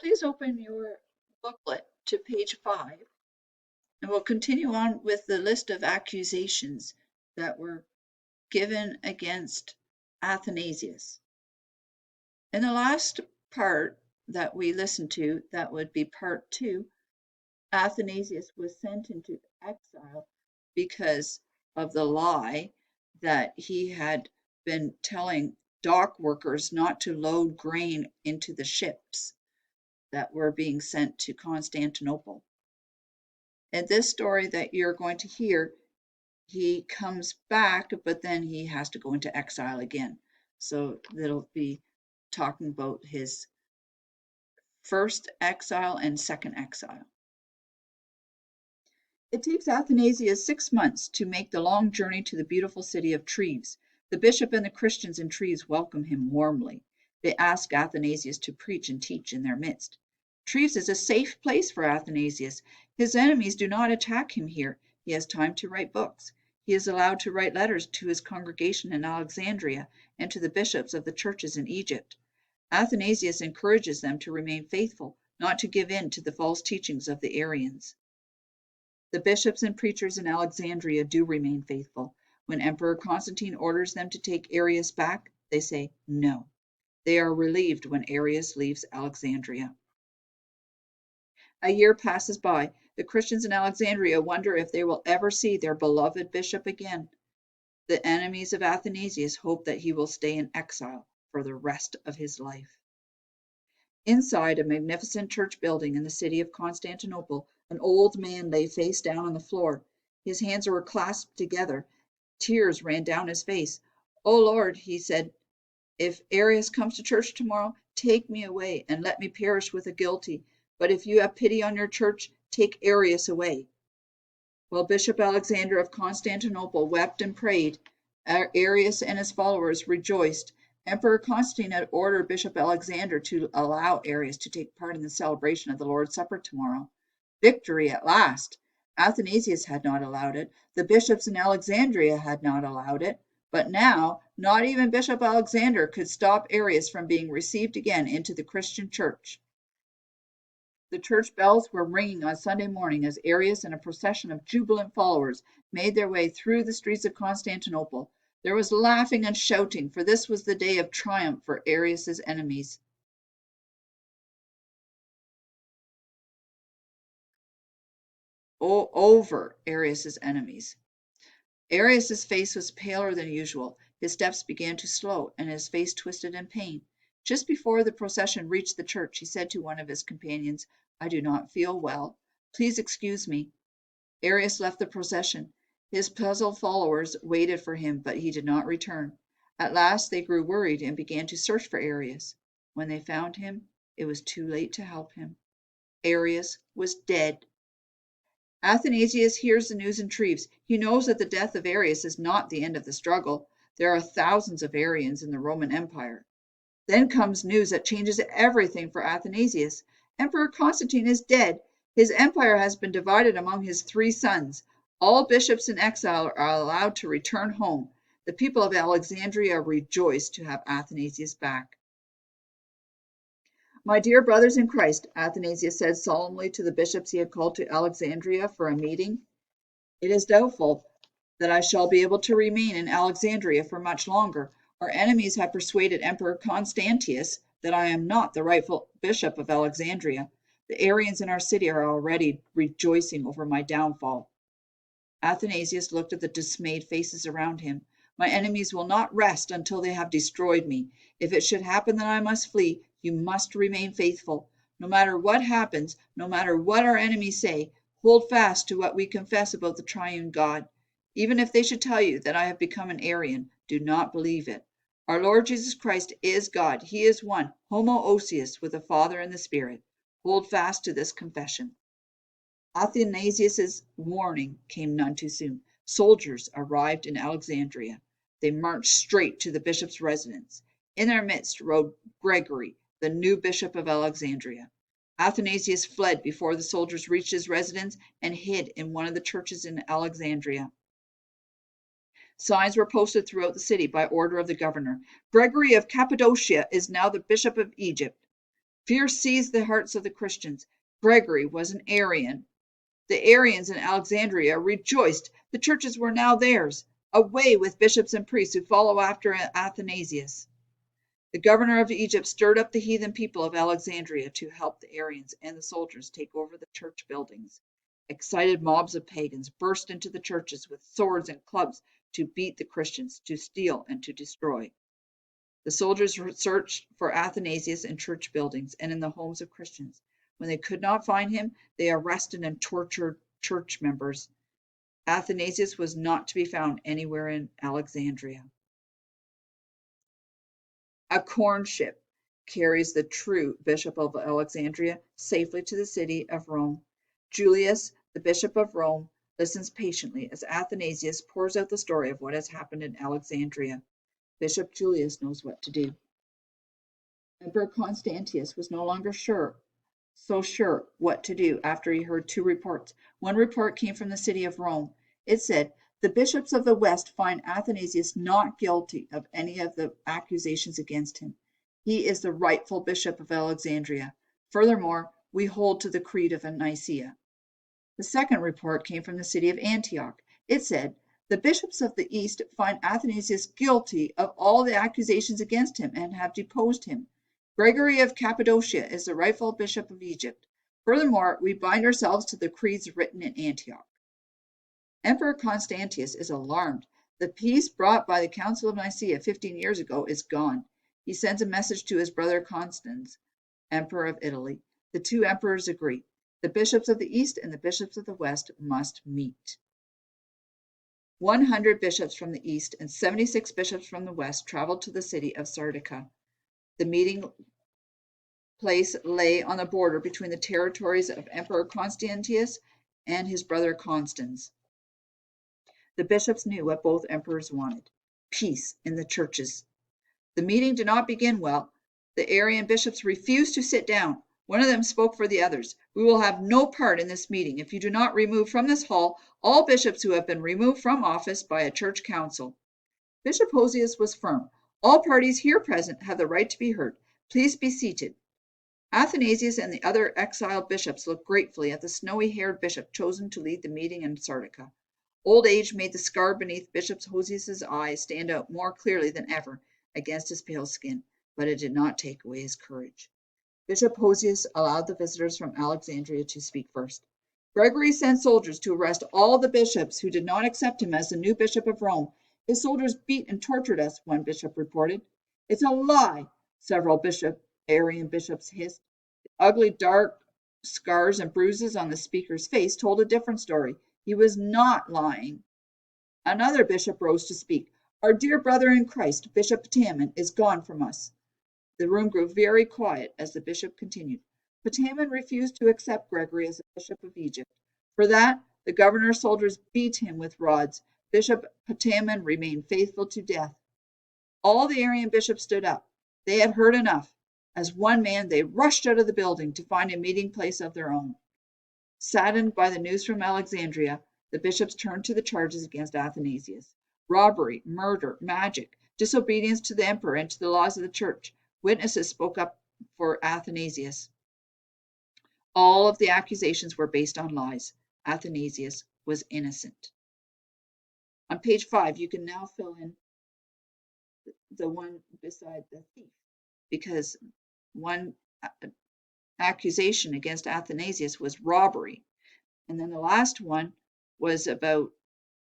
Please open your booklet to page 5, and we'll continue on with the list of accusations that were given against Athanasius. In the last part that we listened to, that would be part 2, Athanasius was sent into exile because of the lie that he had been telling dock workers not to load grain into the ships that were being sent to Constantinople. In this story that you're going to hear, he comes back, but then he has to go into exile again. So it'll be talking about his first exile and second exile. It takes Athanasius 6 months to make the long journey to the beautiful city of Treves. The bishop and the Christians in Treves welcome him warmly. They ask Athanasius to preach and teach in their midst. Treves is a safe place for Athanasius. His enemies do not attack him here. He has time to write books. He is allowed to write letters to his congregation in Alexandria and to the bishops of the churches in Egypt. Athanasius encourages them to remain faithful, not to give in to the false teachings of the Arians. The bishops and preachers in Alexandria do remain faithful. When Emperor Constantine orders them to take Arius back, they say no. They are relieved when Arius leaves Alexandria. A year passes by. The Christians in Alexandria wonder if they will ever see their beloved bishop again. The enemies of Athanasius hope that he will stay in exile for the rest of his life. Inside a magnificent church building in the city of Constantinople, an old man lay face down on the floor. His hands were clasped together. Tears ran down his face. "O Lord," he said, "if Arius comes to church tomorrow, take me away and let me perish with the guilty. But if you have pity on your church, take Arius away." While Bishop Alexander of Constantinople wept and prayed, Arius and his followers rejoiced. Emperor Constantine had ordered Bishop Alexander to allow Arius to take part in the celebration of the Lord's Supper tomorrow. Victory at last! Athanasius had not allowed it. The bishops in Alexandria had not allowed it. But now, not even Bishop Alexander could stop Arius from being received again into the Christian church. The church bells were ringing on Sunday morning as Arius and a procession of jubilant followers made their way through the streets of Constantinople. There was laughing and shouting, for this was the day of triumph for Arius's enemies. Over Arius's enemies. Arius's face was paler than usual. His steps began to slow, and his face twisted in pain. Just before the procession reached the church, he said to one of his companions, "I do not feel well. Please excuse me." Arius left the procession. His puzzled followers waited for him, but he did not return. At last they grew worried and began to search for Arius. When they found him, it was too late to help him. Arius was dead. Athanasius hears the news in Treves. He knows that the death of Arius is not the end of the struggle. There are thousands of Arians in the Roman Empire. Then comes news that changes everything for Athanasius. Emperor Constantine is dead. His empire has been divided among his 3 sons. All bishops in exile are allowed to return home. The people of Alexandria rejoice to have Athanasius back. "My dear brothers in Christ," Athanasius said solemnly to the bishops he had called to Alexandria for a meeting, "it is doubtful that I shall be able to remain in Alexandria for much longer. Our enemies have persuaded Emperor Constantius that I am not the rightful bishop of Alexandria. The Arians in our city are already rejoicing over my downfall." Athanasius looked at the dismayed faces around him. "My enemies will not rest until they have destroyed me. If it should happen that I must flee, you must remain faithful. No matter what happens, no matter what our enemies say, hold fast to what we confess about the triune God. Even if they should tell you that I have become an Arian, do not believe it. Our Lord Jesus Christ is God. He is one, homoousios, with the Father and the Spirit. Hold fast to this confession." Athanasius's warning came none too soon. Soldiers arrived in Alexandria. They marched straight to the bishop's residence. In their midst rode Gregory, the new bishop of Alexandria. Athanasius fled before the soldiers reached his residence and hid in one of the churches in Alexandria. Signs were posted throughout the city by order of the governor. "Gregory of Cappadocia is now the bishop of Egypt." Fear seized the hearts of the Christians. Gregory was an Arian. The Arians in Alexandria rejoiced. The churches were now theirs. Away with bishops and priests who follow after Athanasius. The governor of Egypt stirred up the heathen people of Alexandria to help the Arians and the soldiers take over the church buildings. Excited mobs of pagans burst into the churches with swords and clubs to beat the Christians, to steal, and to destroy. The soldiers searched for Athanasius in church buildings and in the homes of Christians. When they could not find him, they arrested and tortured church members. Athanasius was not to be found anywhere in Alexandria. A corn ship carries the true bishop of Alexandria safely to the city of Rome. Julius, the bishop of Rome, listens patiently as Athanasius pours out the story of what has happened in Alexandria. Bishop Julius knows what to do. Emperor Constantius was no longer so sure what to do after he heard two reports. One report came from the city of Rome. It said, the bishops of the West find Athanasius not guilty of any of the accusations against him. He is the rightful bishop of Alexandria. Furthermore, we hold to the creed of Nicaea. The second report came from the city of Antioch. It said, the bishops of the East find Athanasius guilty of all the accusations against him and have deposed him. Gregory of Cappadocia is the rightful bishop of Egypt. Furthermore, we bind ourselves to the creeds written in Antioch. Emperor Constantius is alarmed. The peace brought by the Council of Nicaea 15 years ago is gone. He sends a message to his brother Constans, Emperor of Italy. The two emperors agree. The bishops of the East and the bishops of the West must meet. 100 bishops from the East and 76 bishops from the West traveled to the city of Sardica. The meeting place lay on the border between the territories of Emperor Constantius and his brother Constans. The bishops knew what both emperors wanted: peace in the churches. The meeting did not begin well. The Arian bishops refused to sit down. One of them spoke for the others. We will have no part in this meeting if you do not remove from this hall all bishops who have been removed from office by a church council. Bishop Hosius was firm. All parties here present have the right to be heard. Please be seated. Athanasius and the other exiled bishops looked gratefully at the snowy-haired bishop chosen to lead the meeting in Sardica. Old age made the scar beneath Bishop Hosius's eyes stand out more clearly than ever against his pale skin, but it did not take away his courage. Bishop Hosius allowed the visitors from Alexandria to speak first. Gregory sent soldiers to arrest all the bishops who did not accept him as the new bishop of Rome. His soldiers beat and tortured us, one bishop reported. It's a lie, several Arian bishops hissed. The ugly, dark scars and bruises on the speaker's face told a different story. He was not lying. Another bishop rose to speak. Our dear brother in Christ, Bishop Ptamen, is gone from us. The room grew very quiet as the bishop continued. Ptamen refused to accept Gregory as a bishop of Egypt. For that, the governor's soldiers beat him with rods. Bishop Ptamen remained faithful to death. All the Arian bishops stood up. They had heard enough. As one man, they rushed out of the building to find a meeting place of their own. Saddened by the news from Alexandria, the bishops turned to the charges against Athanasius: robbery, murder, magic, disobedience to the emperor and to the laws of the church. Witnesses spoke up for Athanasius. All of the accusations were based on lies. Athanasius was innocent. On page 5, you can now fill in the one beside the thief, because one accusation against Athanasius was robbery, and then the last one was about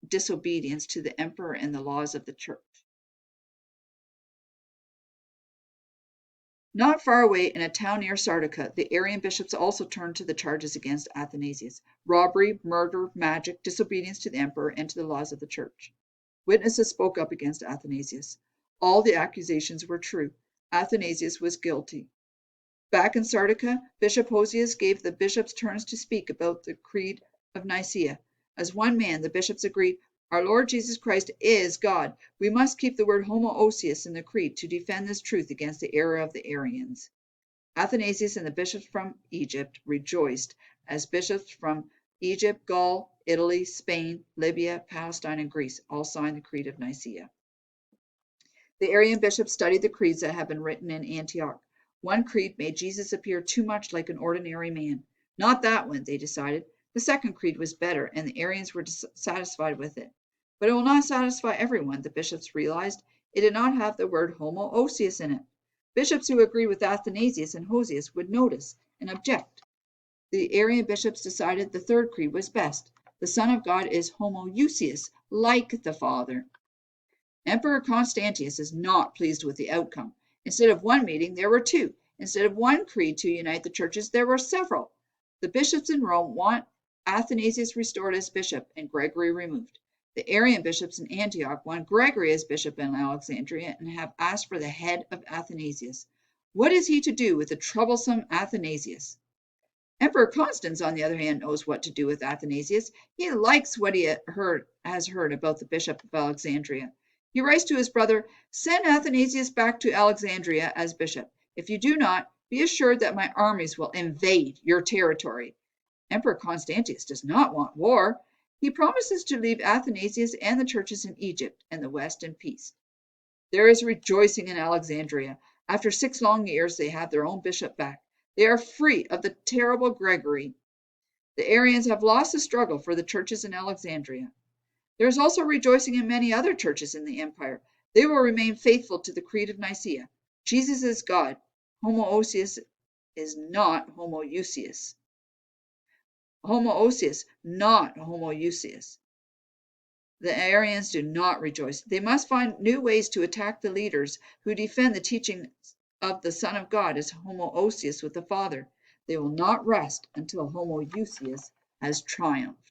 disobedience to the emperor and the laws of the church. Not far away in a town near Sardica, the Arian bishops also turned to the charges against Athanasius: robbery, murder, magic, disobedience to the emperor and to the laws of the church. Witnesses spoke up against Athanasius. All the accusations were true. Athanasius was guilty. Back in Sardica, Bishop Hosius gave the bishops turns to speak about the Creed of Nicaea. As one man, the bishops agreed, our Lord Jesus Christ is God. We must keep the word homoousios in the creed to defend this truth against the error of the Arians. Athanasius and the bishops from Egypt rejoiced, as bishops from Egypt, Gaul, Italy, Spain, Libya, Palestine, and Greece all signed the Creed of Nicaea. The Arian bishops studied the creeds that had been written in Antioch. One creed made Jesus appear too much like an ordinary man. Not that one, they decided. The second creed was better, and the Arians were satisfied with it. But it will not satisfy everyone, the bishops realized. It did not have the word homoousios in it. Bishops who agreed with Athanasius and Hosius would notice and object. The Arian bishops decided the third creed was best. The Son of God is homoousios, like the Father. Emperor Constantius is not pleased with the outcome. Instead of one meeting, there were two. Instead of one creed to unite the churches, there were several. The bishops in Rome want Athanasius restored as bishop and Gregory removed. The Arian bishops in Antioch want Gregory as bishop in Alexandria and have asked for the head of Athanasius. What is he to do with the troublesome Athanasius? Emperor Constans, on the other hand, knows what to do with Athanasius. He likes what he has heard about the bishop of Alexandria. He writes to his brother, "Send Athanasius back to Alexandria as bishop. If you do not, be assured that my armies will invade your territory." Emperor Constantius does not want war. He promises to leave Athanasius and the churches in Egypt and the West in peace. There is rejoicing in Alexandria. After 6 long years, they have their own bishop back. They are free of the terrible Gregory. The Arians have lost the struggle for the churches in Alexandria. There is also rejoicing in many other churches in the empire. They will remain faithful to the Creed of Nicaea. Jesus is God. Homoousios is not homoousios. Homoousios, not homoousios. The Arians do not rejoice. They must find new ways to attack the leaders who defend the teaching of the Son of God as homoousios with the Father. They will not rest until homoousios has triumphed.